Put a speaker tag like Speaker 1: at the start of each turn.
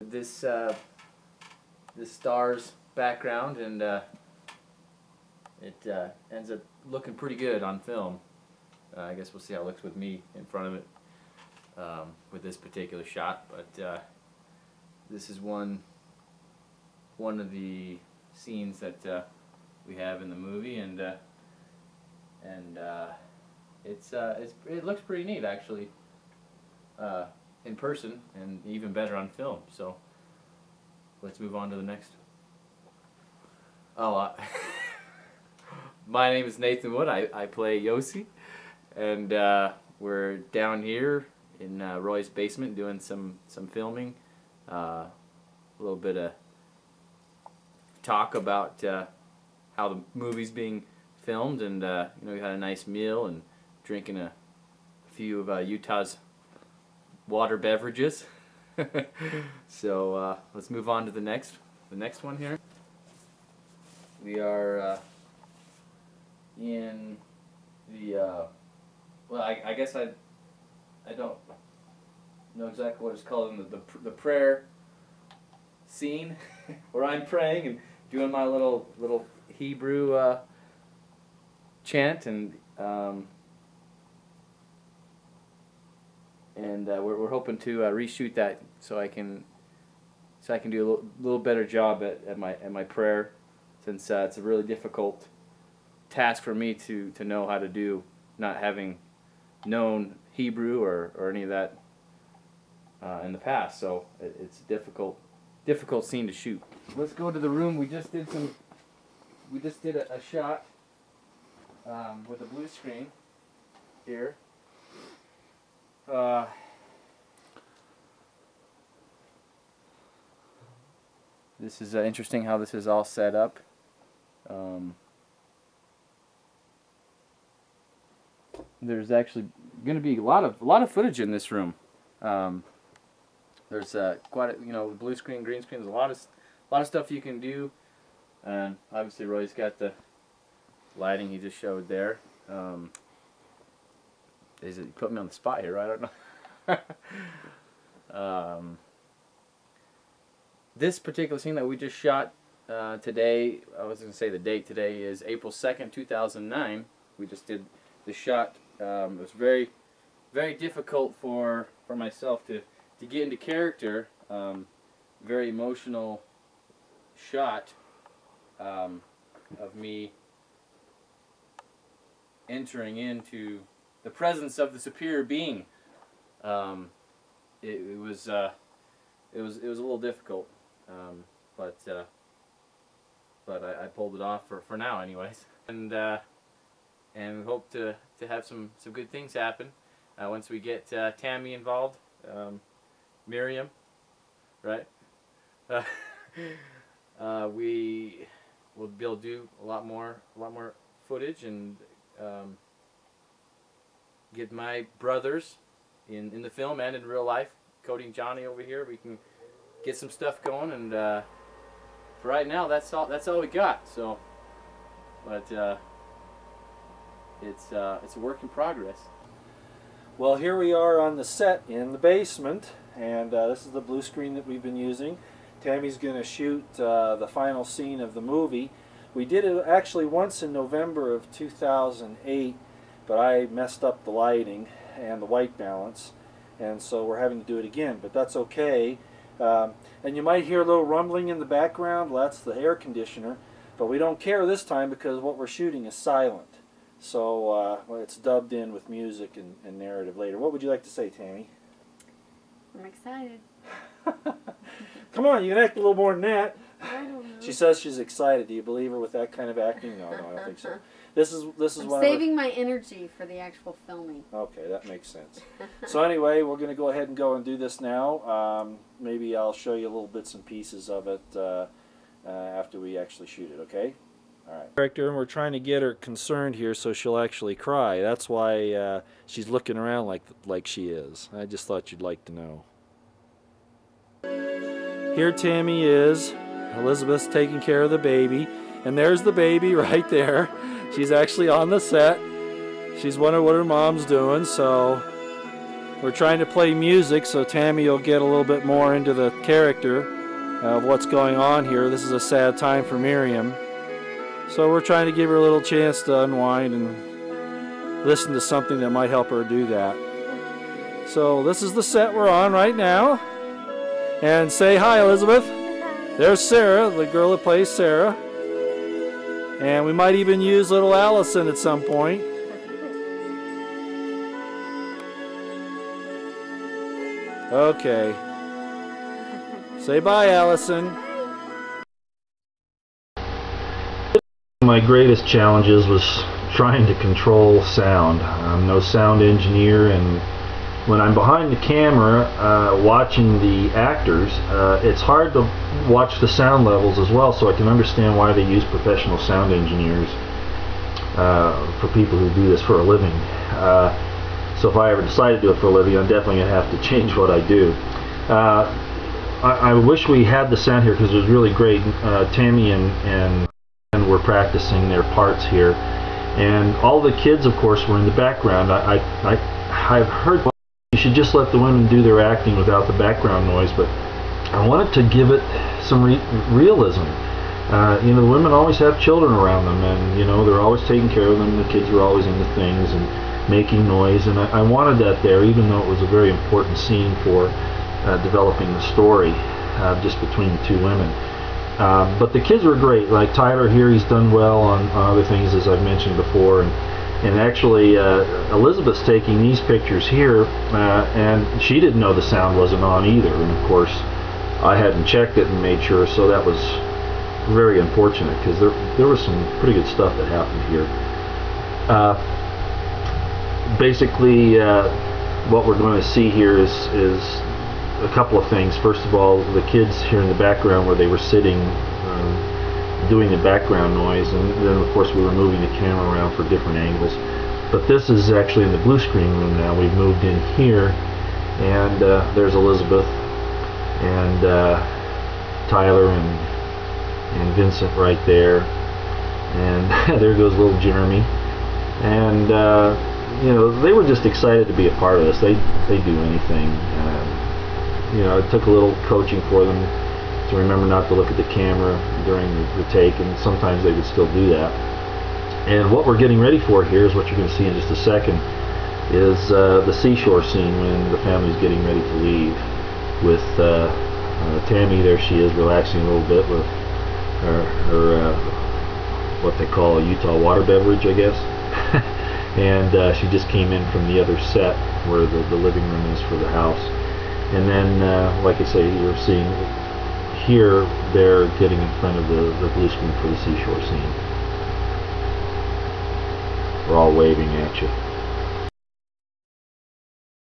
Speaker 1: This this star's background, and it ends up looking pretty good on film. I guess we'll see how it looks with me in front of it with this particular shot. But this is one of the scenes that we have in the movie, and it looks pretty neat actually. In person, and even better on film. So let's move on to the next. Oh, my name is Nathan Wood. I play Yossi, and we're down here in Roy's basement doing some filming. A little bit of talk about how the movie's being filmed, and we had a nice meal and drinking a few of Utah's water beverages. So let's move on to the next one here. We are in the well, I guess I don't know exactly what it's called, in the prayer scene where I'm praying and doing my little Hebrew chant, and we're hoping to reshoot that so I can do a little better job at my prayer, since it's a really difficult task for me to know how to do, not having known Hebrew or any of that in the past. So it's a difficult scene to shoot. Let's go to the room. We just did a shot with a blue screen here. This is interesting how this is all set up. There's actually going to be a lot of footage in this room. There's quite a, blue screen, green screen. There's a lot of stuff you can do, and obviously Roy's got the lighting he just showed there. You put me on the spot here, right? I don't know. This particular scene that we just shot today, I was going to say the date. Today is April 2nd, 2009. We just did the shot. It was very, very difficult for myself to get into character. Very emotional shot of me entering into the presence of the superior being. It was a little difficult, but I pulled it off for now, anyways. And we hope to have some good things happen once we get Tammy involved, Miriam, right? We will be able to do a lot more footage, and get my brothers in the film and in real life, Cody and Johnny over here. We can get some stuff going, and for right now, that's all we got. So, but it's a work in progress.
Speaker 2: Well, here we are on the set in the basement, and this is the blue screen that we've been using. Tammy's going to shoot the final scene of the movie. We did it actually once in November of 2008, but I messed up the lighting and the white balance, and so we're having to do it again, but that's okay. And you might hear a little rumbling in the background. Well, that's the air conditioner, but we don't care this time because what we're shooting is silent. So well, it's dubbed in with music and narrative later. What would you like to say, Tammy?
Speaker 3: I'm excited.
Speaker 2: Come on, you can act a little more than that.
Speaker 3: I don't know.
Speaker 2: She says she's excited. Do you believe her with that kind of acting? No, I don't think so. This is
Speaker 3: I'm
Speaker 2: one
Speaker 3: saving my energy for the actual filming.
Speaker 2: Okay, that makes sense. So anyway, we're going to go ahead and do this now. Maybe I'll show you little bits and pieces of it after we actually shoot it, okay? All right. Character, and we're trying to get her concerned here so she'll actually cry. That's why she's looking around like she is. I just thought you'd like to know. Here Tammy is. Elizabeth's taking care of the baby. And there's the baby right there. She's actually on the set. She's wondering what her mom's doing, so we're trying to play music so Tammy will get a little bit more into the character of what's going on here. This is a sad time for Miriam. So we're trying to give her a little chance to unwind and listen to something that might help her do that. So this is the set we're on right now. And say hi, Elizabeth. There's Sarah, the girl that plays Sarah. And we might even use little Allison at some point. Okay. Say bye, Allison.
Speaker 4: My greatest challenges was trying to control sound. I'm no sound engineer, and when I'm behind the camera watching the actors, it's hard to watch the sound levels as well, so I can understand why they use professional sound engineers for people who do this for a living. So if I ever decide to do it for a living, I'm definitely going to have to change what I do. I wish we had the sound here because it was really great. Tammy and were practicing their parts here, and all the kids, of course, were in the background. I've heard you should just let the women do their acting without the background noise, but I wanted to give it some realism. You know, the women always have children around them, and you know, they're always taking care of them. The kids are always into things and making noise, and I wanted that there, even though it was a very important scene for developing the story just between the two women. But the kids were great. Like Tyler here, he's done well on other things, as I've mentioned before, and actually Elizabeth's taking these pictures here, and she didn't know the sound wasn't on either, and of course I hadn't checked it and made sure, so that was very unfortunate because there was some pretty good stuff that happened here. Basically what we're going to see here is a couple of things. First of all, the kids here in the background where they were sitting doing the background noise, and then of course we were moving the camera around for different angles. But this is actually in the blue screen room now. We've moved in here, and there's Elizabeth and Tyler and Vincent right there, and there goes little Jeremy, and you know, they were just excited to be a part of this. They do anything. You know, it took a little coaching for them to remember not to look at the camera during the take, and sometimes they would still do that. And what we're getting ready for here is what you're going to see in just a second, is the seashore scene when the family's getting ready to leave. With Tammy, there she is, relaxing a little bit with her what they call a Utah water beverage, I guess. And she just came in from the other set where the living room is for the house. And then, like I say, you're seeing here, they're getting in front of the blue screen for the seashore scene. We're all waving at you.